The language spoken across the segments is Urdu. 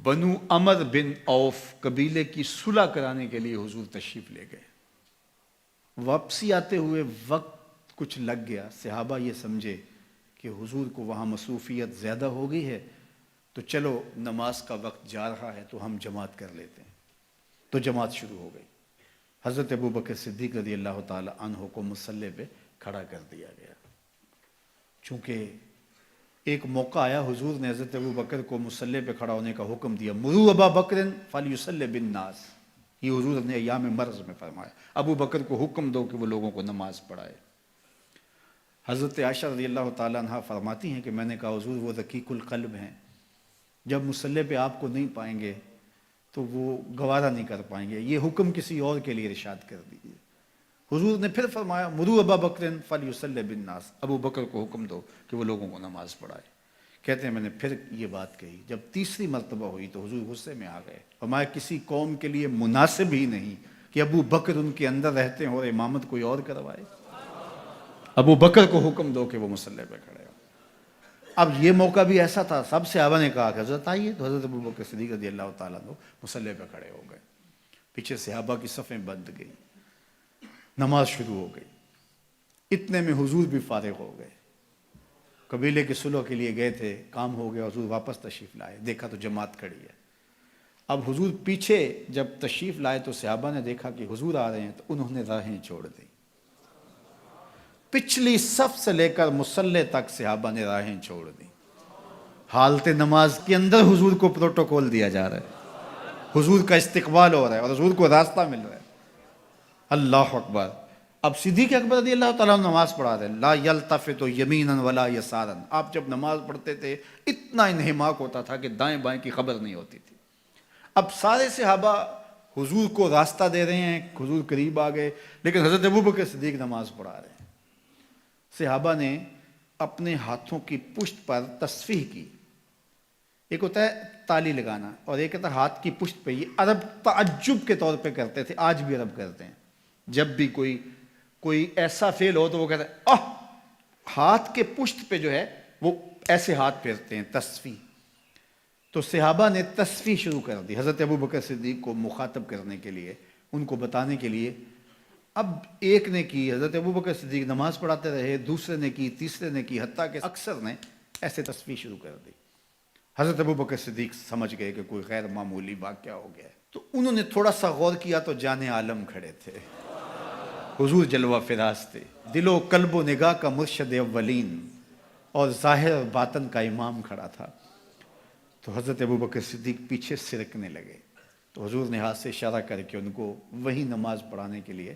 بنو عمر بن اوف قبیلے کی صلح کرانے کے لیے حضور تشریف لے گئے. واپسی آتے ہوئے وقت کچھ لگ گیا. صحابہ یہ سمجھے کہ حضور کو وہاں مصروفیت زیادہ ہو گئی ہے، تو چلو نماز کا وقت جا رہا ہے تو ہم جماعت کر لیتے ہیں. تو جماعت شروع ہو گئی. حضرت ابوبکر صدیق رضی اللہ تعالی عنہ کو مصلی پہ کھڑا کر دیا گیا. چونکہ ایک موقع آیا، حضور نے حضرت ابوبکر کو مصلی پہ کھڑا ہونے کا حکم دیا. مروا ابا بکر فلیصلی بالناس، یہ حضور نے ایام مرض میں فرمایا. ابو بکر کو حکم دو کہ وہ لوگوں کو نماز پڑھائے. حضرت عائشہ رضی اللہ تعالیٰ عنہ فرماتی ہیں کہ میں نے کہا حضور وہ رقیق القلب ہیں، جب مصلی پہ آپ کو نہیں پائیں گے تو وہ گوارہ نہیں کر پائیں گے، یہ حکم کسی اور کے لیے ارشاد کر دیجیے. حضور نے پھر فرمایا مروا ابا بکر فلیصلی بالناس، ابو بکر کو حکم دو کہ وہ لوگوں کو نماز پڑھائے. کہتے ہیں میں نے پھر یہ بات کہی. جب تیسری مرتبہ ہوئی تو حضور غصے میں آ گئے. فرمایا کسی قوم کے لیے مناسب ہی نہیں کہ ابو بکر ان کے اندر رہتے ہیں اور امامت کوئی اور کروائے. ابو بکر کو حکم دو کہ وہ مصلی پہ کھڑے ہو. اب یہ موقع بھی ایسا تھا، سب صحابہ نے کہا کہ حضرت آئیے، تو حضرت ابو بکر صدیق رضی اللہ تعالیٰ عنہ مصلی پہ کھڑے ہو گئے. پیچھے صحابہ کی صفیں بند گئی، نماز شروع ہو گئی. اتنے میں حضور بھی فارغ ہو گئے. قبیلے کے صلح کے لیے گئے تھے، کام ہو گیا، حضور واپس تشریف لائے. دیکھا تو جماعت کھڑی ہے. اب حضور پیچھے جب تشریف لائے تو صحابہ نے دیکھا کہ حضور آ رہے ہیں، تو انہوں نے راہیں چھوڑ دی. پچھلی صف سے لے کر مصلی تک صحابہ نے راہیں چھوڑ دی. حالت نماز کے اندر حضور کو پروٹوکول دیا جا رہا ہے، حضور کا استقبال ہو رہا ہے اور حضور کو راستہ مل رہا ہے. اللہ اکبر. اب صدیق اکبر رضی اللہ تعالیٰ عنہ نماز پڑھا رہے ہیں. لا یلتفت یمینا ولا یسارا. آپ جب نماز پڑھتے تھے اتنا انہماک ہوتا تھا کہ دائیں بائیں کی خبر نہیں ہوتی تھی. اب سارے صحابہ حضور کو راستہ دے رہے ہیں، حضور قریب آ گئے، لیکن حضرت ابوبکر صدیق نماز پڑھا رہے ہیں. صحابہ نے اپنے ہاتھوں کی پشت پر تصفیح کی. ایک ہوتا ہے تالی لگانا اور ایک ہوتا ہے ہاتھ کی پشت پہ. یہ عرب تعجب کے طور پہ کرتے تھے، آج بھی عرب کرتے ہیں. جب بھی کوئی ایسا فعل ہو تو وہ کہتے ہیں ہاتھ کے پشت پہ جو ہے وہ ایسے ہاتھ پھیرتے ہیں، تصفیح. تو صحابہ نے تصفیح شروع کر دی حضرت ابوبکر صدیق کو مخاطب کرنے کے لیے، ان کو بتانے کے لیے. اب ایک نے کی، حضرت ابوبکر صدیق نماز پڑھاتے رہے، دوسرے نے کی، تیسرے نے کی، حتیٰ کہ اکثر نے ایسے تصفیح شروع کر دی. حضرت ابوبکر صدیق سمجھ گئے کہ کوئی غیر معمولی واقعہ ہو گیا ہے. تو انہوں نے تھوڑا سا غور کیا تو جان عالم کھڑے تھے. حضور جلوہ فراز تھے، دل و قلب و نگاہ کا مرشد اولین اور ظاہر اور باطن کا امام کھڑا تھا. تو حضرت ابوبکر صدیق پیچھے سرکنے لگے. تو حضور نے ہاتھ سے اشارہ کر کے ان کو وہی نماز پڑھانے کے لیے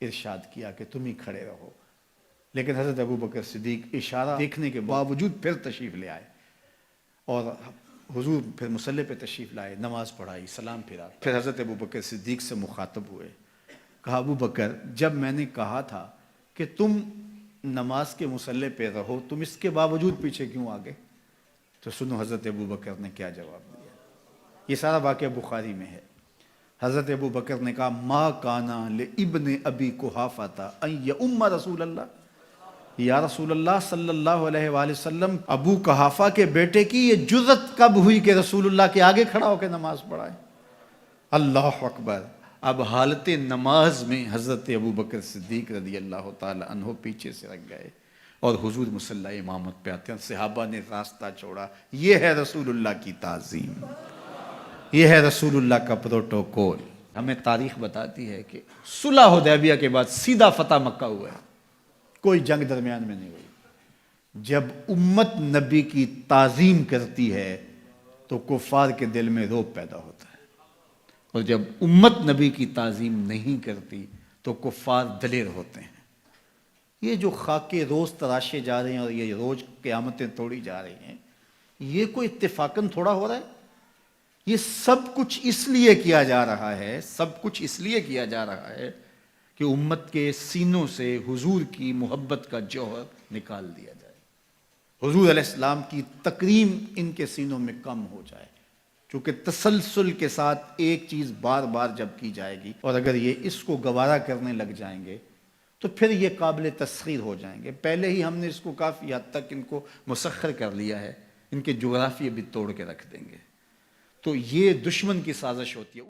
ارشاد کیا کہ تم ہی کھڑے رہو. لیکن حضرت ابوبکر صدیق اشارہ دیکھنے کے باوجود پھر تشریف لے آئے اور حضور پھر مصلی پہ تشریف لائے، نماز پڑھائی، سلام پھرا. پھر حضرت ابوبکر صدیق سے مخاطب ہوئے. کہا ابو بکر جب میں نے کہا تھا کہ تم نماز کے مصلی پہ رہو، تم اس کے باوجود پیچھے کیوں آ گئے؟ تو سنو حضرت ابوبکر نے کیا جواب دیا. یہ سارا واقعہ بخاری میں ہے. حضرت ابوبکر نے کہا ما کانا لابن ابی قحافہ ان یؤم رسول اللہ. یا رسول اللہ صلی اللہ علیہ وآلہ وسلم، ابو قحافہ کے بیٹے کی یہ جرأت کب ہوئی کہ رسول اللہ کے آگے کھڑا ہو کے نماز پڑھائے؟ اللہ اکبر. اب حالت نماز میں حضرت ابوبکر صدیق رضی اللہ تعالی عنہ پیچھے سے رکھ گئے اور حضور مصلی امامت پہ آتے ہیں. صحابہ نے راستہ چھوڑا. یہ ہے رسول اللہ کی تعظیم، یہ ہے رسول اللہ کا پروٹوکول. ہمیں تاریخ بتاتی ہے کہ صلح حدیبیہ کے بعد سیدھا فتح مکہ ہوا ہے، کوئی جنگ درمیان میں نہیں ہوئی. جب امت نبی کی تعظیم کرتی ہے تو کفار کے دل میں رعب پیدا ہوتا ہے، اور جب امت نبی کی تعظیم نہیں کرتی تو کفار دلیر ہوتے ہیں. یہ جو خاکے روز تراشے جا رہے ہیں اور یہ روز قیامتیں توڑی جا رہی ہیں، یہ کوئی اتفاقاً تھوڑا ہو رہا ہے. یہ سب کچھ اس لیے کیا جا رہا ہے، سب کچھ اس لیے کیا جا رہا ہے کہ امت کے سینوں سے حضور کی محبت کا جوہر نکال دیا جائے، حضور علیہ السلام کی تکریم ان کے سینوں میں کم ہو جائے. کیونکہ تسلسل کے ساتھ ایک چیز بار بار جب کی جائے گی اور اگر یہ اس کو گوارا کرنے لگ جائیں گے تو پھر یہ قابل تسخیر ہو جائیں گے. پہلے ہی ہم نے اس کو کافی حد تک ان کو مسخر کر لیا ہے، ان کے جغرافیے بھی توڑ کے رکھ دیں گے. تو یہ دشمن کی سازش ہوتی ہے.